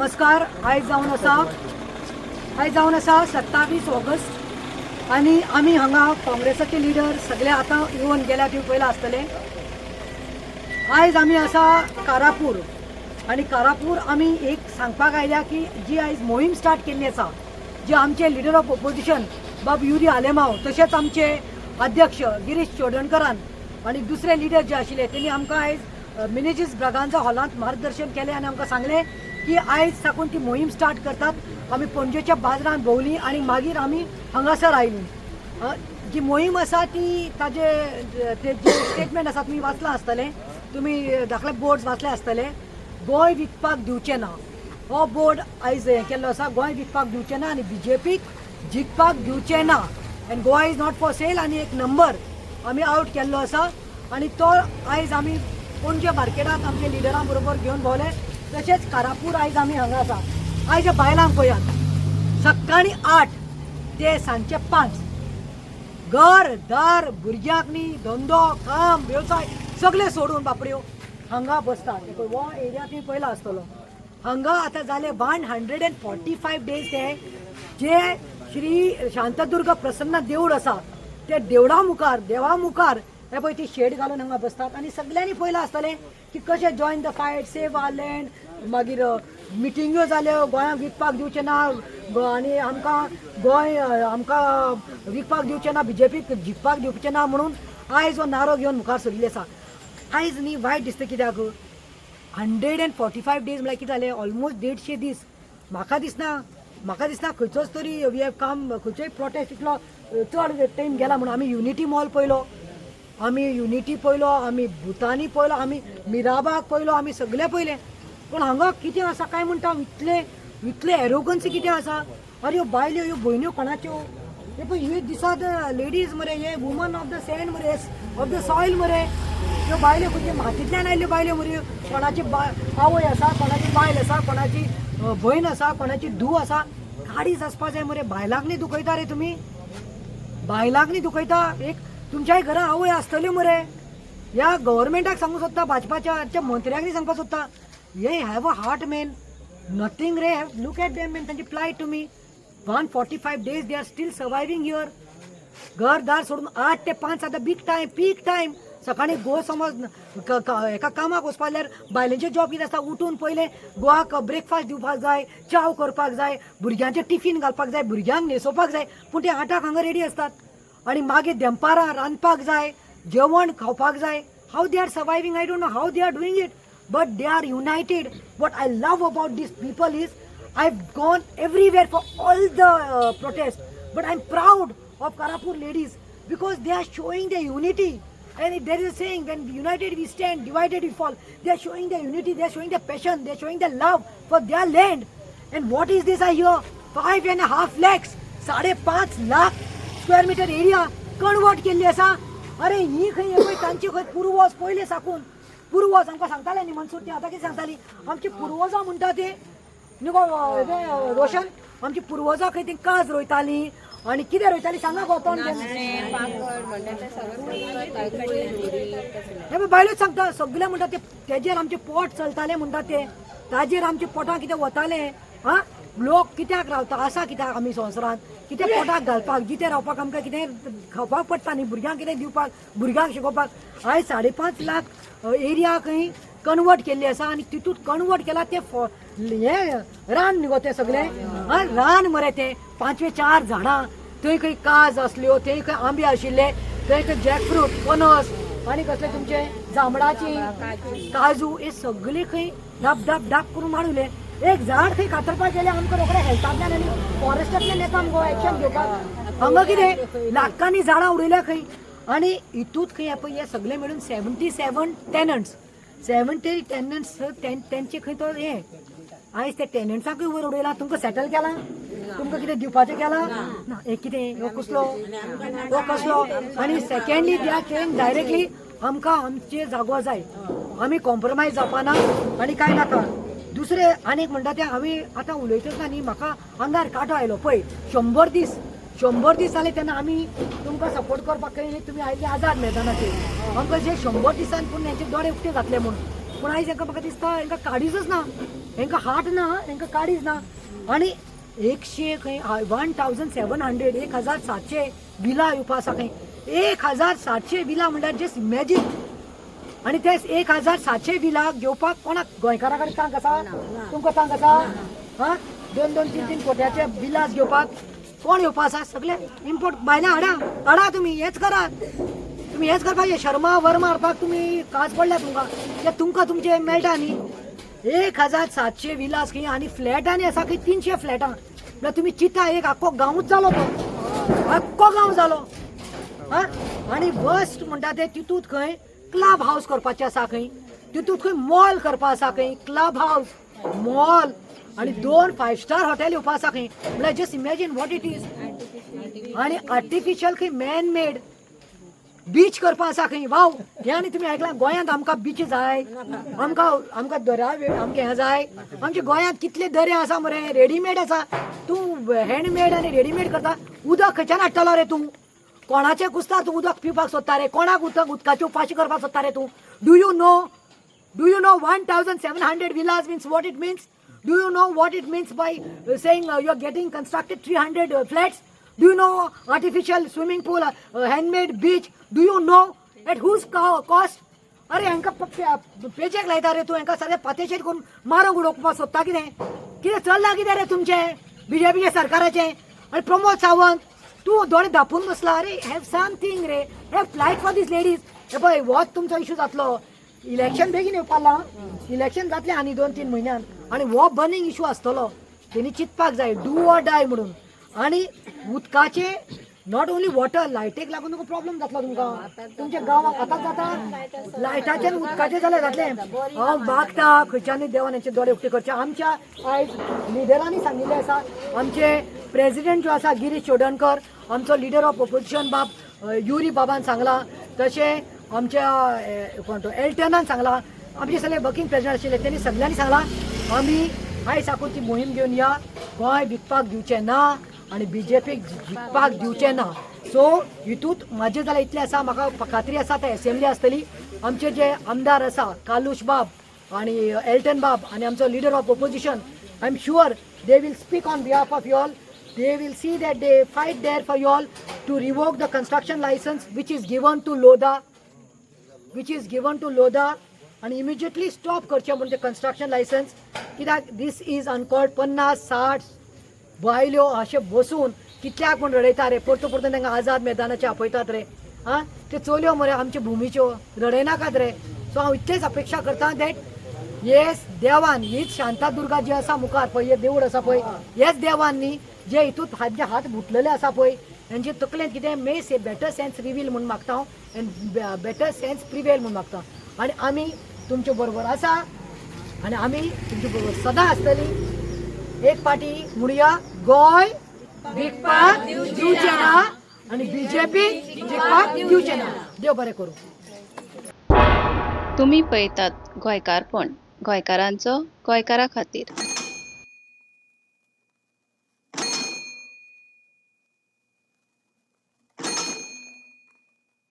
नमस्कार. आयज जावन आसा 27 ऑगस्ट आणि आम्ही हांगा काँग्रेसाचे लिडर सगळे आता येवन गेल्या ती पयला आसतले. आयज आम्ही आसा कारापूर आणि कारापूर आम्ही एक सांगपाक आयल्या की जी आयज मोहीम स्टार्ट केल्ली आसा, जे आमचे लिडर ऑफ ऑपोजिशन बाब युरी आलेमाव, तसेच आमचे अध्यक्ष गिरीश चोडणकरान आणि दुसरे लिडर जे आशिल्ले त्यांनी आमकां आयज मिनेजीस ब्रागांजा हॉलांत मार्गदर्शन केले आणि आमकां सांगले की आयज साकून ती मोहीम स्टार्ट करतात. आमी पणजेच्या बाजारांत भोंवली आणि मागीर आमी हांगासर आयली. जी मोहीम आसा ती ताजे जे स्टेटमेंट आसा तुमी वाचलां आसतलें, तुमी दाखले बोर्ड्स वाचले आसतले. गोंय विकपाक दिवचें ना हो बोर्ड आयज हें केल्लो आसा. गोंय विकपाक दिवचें ना आनी बीजेपीक जिखपाक दिवचें ना and Goa is not for sale आनी एक नंबर आमी आउट केल्लो आसा. आनी तो आयज आमी पणजे मार्केटांत आमच्या लिडरां बरोबर घेवन भोवले. तशेंच कारापूर आयज आमी हांगा आसा. आयज बायलांक पळयात, सकाळीं 8 ते सांजचे 5 घर दार भुरग्यांक न्ही धंदो काम वेवसाय सगळे सोडून बापड्यो हांगा बसतात. हो एरिया तुमी पयला आसतलो. हांगा आतां जाले 145 डेज ते जे श्री शांतदुर्ग प्रसन्न देवूळ आसा ते देवळा मुखार देवा मुखार हे पळय ती शेड घालून हांगा बसतात. आनी सगळ्यांनी पयलां आसतलें की कशें join the fight, save our land, मागीर मिटिंग्यो जाल्यो गोंयांक विकपाक दिवचें ना आनी आमकां गोंय आमकां विकपाक दिवचें ना, बीजेपीक जिखपाक दिवचें ना म्हणून आयज हो नारो घेवन मुखार सरिल्ले आसा. आयज न्ही वायट दिसता कित्याक 145 डेज म्हळ्यार कितें जालें, ऑलमोस्ट 150 दीस. म्हाका दिसना खंयचोच तरी वी हॅव कम खंयचोय प्रोटेस्ट इतलो चड टायम गेला म्हणून. आमी युनिटी मॉल पळयलो, आमी भुतानी पळयलो, आमी मिराबाग पळयलो, आमी सगळे पळयले. पूण हांगा कितें आसा काय म्हणटा इतले एरोगन्सी कितें आसा. अरे ह्यो बायल्यो ह्यो भयण्यो कोणाच्यो, हे पळय ह्यो दिसात लेडीज मरे, हे वुमन ऑफ द सँड मरे, ऑफ द सॉयल मरे. ह्यो बायल्यो खंयचे मातयेंतल्यान आयल्यो बायल्यो मरे. कोणाची आवय आसा, कोणाची बायल आसा, कोणाची भयण आसा, कोणाची धूव आसा. गाडीच आसपा जाय मरे. बायलांक न्ही दुखयता रे तुमी, बायलांक न्ही दुखयता. एक तुमच्याय घरा आवय आसतल्यो मरे. ह्या गव्हर्मेंटाक सांगूंक सोदता, भाजपाच्या मंत्र्याक न्ही सांगपाक सोदता, हे have a heart man, nothing ray. Look at them man, तांची प्लायट तुमी. 145 days they are still सर्वायविंग here. घरदार सोडून 8 ते 5 आतां पीक टायम. सकाळीं गो समज एका कामाक वचपा जाल्यार बायलेंचे जॉब कितें आसता, उठून पयलें गोवाक ब्रेकफास्ट दिवपाक जाय, चाव करपाक जाय, भुरग्यांचे टिफीन घालपाक जाय, भुरग्यांक न्हेसोवपाक जाय. पूण ते 8 हांगा रेडी आसतात. आणि मागीर दनपारां रांदपाक जाय, जेवण खावपाक जाय. How they are सर्वायविंग I don't know how they are doing it, but they are United. What I love about these people is I have gone everywhere for all the prostate, but I am proud of Karapur ladies because they are showing their unity. And there is a saying, when united we stand, divided we fall. They are showing their unity, they are showing their passion, they are showing their love for their land. And what is this I hear? 5.5 lakhs, 5.5 lakh square metre area convert केल्ली आसा. अरे ही खंय हे पळय तांची खंय पुर्वज पयले साकून पुर्वज आमकां सांगताले न्ही मनसूर, ती आतां कितें सांगताली, आमची पुर्वजां म्हणटा ते न्ही गो रोशन, आमची पुर्वजां खंय ती काज रोयतालीं आणि कितें रोयतालीं सांगा गो. तोंड हे बायलोच सांगता सगळे म्हणटा ते तेजेर आमचे पोट चलताले म्हणटा ते, ताजेर आमचे पोटां कितें वताले. हा लोक कित्याक रावता आसा कित्याक आमी संवसारांत, कितें पोटाक घालपाक, जिते रावपाक आमकां कितें खावपाक पडटा न्ही, भुरग्यांक कितें दिवपाक, भुरग्यांक शिकोवपाक. आयज 5.5 लाख एरिया खंय कन्वर्ट केल्ली आसा आणि तितूंत कन्वर्ट केला ते हे रान न्ही गो ते सगळे. रान मरे ते 5-4 झाडां. थंय खंय काज आसल्यो, थंय खंय आंबे आशिल्ले, थंय खंय जॅकफ्रूट, पनस आनी कसले तुमचे जांबळाची काजू, हे सगळे खंय डाब करून माडूले. एक झाड खंय कातरपाक गेले आमकां रोखडे हेल्थांतल्यान आनी फॉरेस्टांतल्यान येता आमकां एक्शन घेवपाक. हांगा कितें लाखांनी झाडां उडयल्या खंय. आनी हितूंत खंय पळय हे सगळे मेळून 77 टेनंट्स, 70 टेनंट्स तेंचे खंय तो हे आयज ते टेनंट्सांकूय वयर उडयला. तुमकां सेटल केला, तुमकां कितें दिवपाचें केला ना. एक कितें हो कसलो. आनी secondly they are saying directly आमकां आमचे जागो जाय, आमी कॉम्प्रोमायज जावपाना आनी कांय नाका. दुसरे आनीक म्हणटा ते आमी आतां उलयतच ना न्ही, म्हाका आंगार कांटो आयलो पळय. 100 दीस जाले तेन्ना आमी तुमकां सपोर्ट करपाक तुमी आयिल्ले आझाद मैदानाचेर. आमकां जे 100 दिसान पूण हेंचे दोळे उक्ते जातले म्हणून पूण आयज हांकां म्हाका दिसता हांकां काडीचच ना, हांकां हार्ट ना, हांकां काडीच ना. आनी 1700 1700 बिलां येवपा आसा खंय. 1700 बिलां म्हणल्यार जस्ट इमॅजीन. आनी ते 1700 बिलां घेवपाक कोणाक गोंयकारा कडेन तांक आसा? तुमकां तांक आसा? हा 2-2, 3-3 कोट्याचे बिलां घेवपाक कोण येवपा आसा? सगळे इम्पोर्ट भायल्या हाडा तुम्ही हेच करात. तुम्ही हेच करपाचे. शर्मा वर्मा हाडपाक तुम्ही काज पडल्या तुमकां. ते तुमकां तुमचे मेळटा न्ही. 1700 विलास खंय आनी फ्लॅटांनी आसा खंय 300 फ्लॅटां. म्हळ्यार तुम्ही चिता एक आख्खो गांवूच जालो तो. आख्खो गांव जालो. हा आनी बस्ट म्हणटा ते तितूंत खंय क्लब हाऊस करपाचें आसा खंय. तितूंत खंय मॉल करपा आसा खंय. क्लब हाऊस, मॉल आनी 2 5 स्टार हॉटेल येवपा आसा खंय. म्हळ्यार just imagine what it is. आनी आर्टिफिशियल खंय मॅन मेड बीच करपा आसा खंय. वाव हे आनी तुमी आयकलां गोंयांत आमकां बीच जाय, आमकां दर्या आमकां हें जाय. आमच्या गोंयांत कितले दर्या आसा मरे, रेडीमेड आसा. तूं हँडमेड आनी रेडीमेड करता. उदक खंयच्यान हाडटलो रे तूं? कोणाचे कुस्तार तूं उदक पिवपाक सोदता रे? कोणाक उदकाची उपाशी करपाक सोदता रे तूं? Do you know 1700 villas means what it means? Do you know what it means by saying you are getting constructed 300 flats? Do you know artificial swimming pool, handmade beach? Do you know at whose cost? अरे हांकां paycheque लायता रे तूं. हांकां सगळे पातेशेर करून मारूंक उडोवपाक सोदता कितें? कितें चल्लां कितें रे तुमचें बीजेपीचे सरकाराचें? आनी प्रमोद सावंत तूं दोळे धापून बसला. अरे हॅव समथींग रे. Have flight for these ladies. हे पळय होच तुमचो इशू जातलो. इलेक्शन बेगीन येवपाला. इलेक्शन जातलें आनी 2-3 म्हयन्यान आनी हो बर्निंग इशू आसतलो. तेणी चिंतपाक जाय डू ऑर डाय म्हणून. आनी उदकाचे नॉट ओन्ली वॉटर, लायटीक लागून तुका प्रॉब्लेम जातलो तुमकां. तुमच्या गांवांत आतां जाता लायटाचें आनी उदकाचें जाल्यार जातलें. हांव मागता खंयच्यानय देवान हेंचे दोळे उक्ते करचे. आमच्या आयज लिडरांनी सांगिल्लें आसा. आमचे प्रेसिडेंट जो आसा गिरीश चोडणकर, आमचो लिडर ऑफ ऑपोजिशन बाब युरी बाबान सांगला. तशें आमच्या कोण तो एल्टनान सांगला. आमचे सगळे वर्किंग प्रेसिडेंट आशिल्ले तेणी सगळ्यांनी सांगला आमी आयज साकून ती मोहीम घेवन या. गोंय विकपाक दिवचें ना आनी बीजेपीक जिखपाक दिवचें ना. सो हितूंत म्हाजें जाल्यार इतलें आसा. म्हाका खात्री आसा ते असेंब्ली आसतली. आमचे जे आमदार आसा कालूश बाब आनी एल्टन बाब आनी आमचो leader of opposition, I am sure they will speak on behalf of you all. They will see that they fight there for you all to revoke the construction license which is given to Lodha, and immediately stop करचे म्हणून ते construction license. कित्याक this is uncalled. 50-60 बायल्यो अशे बसून कितल्याक म्हूण रडयता रे. परतो तांकां आझाद मैदानाचे आपयतात रे. हां ते चलयो मरे आमच्या भुमीच्यो रडयनाकात रे. सो हांव इतलेच अपेक्षा करता दॅट येस देवान हीच शांतादुर्गा जी आसा मुखार पळय हे देवूळ आसा पळय, हेच देवान जे हितूंत हात बुटलेले आसा पळय हेंचे तकलेंत कितें mess a better sense reveal म्हणून मागता हांव. एंड बेटर सेन्स प्रिवेल म्हणून मागता. आनी आमी तुमचे बरोबर आसा आनी आमी तुमचे बरोबर सदां आसतली. एक पाटी म्हणुया गोंय विकपाक दिवचें ना आनी बीजेपी जिखपाक दिवचें ना. देव बरें करूं. तुम्ही पळयतात गोंयकारपण, गोंयकारांचो गोंयकारा खातीर.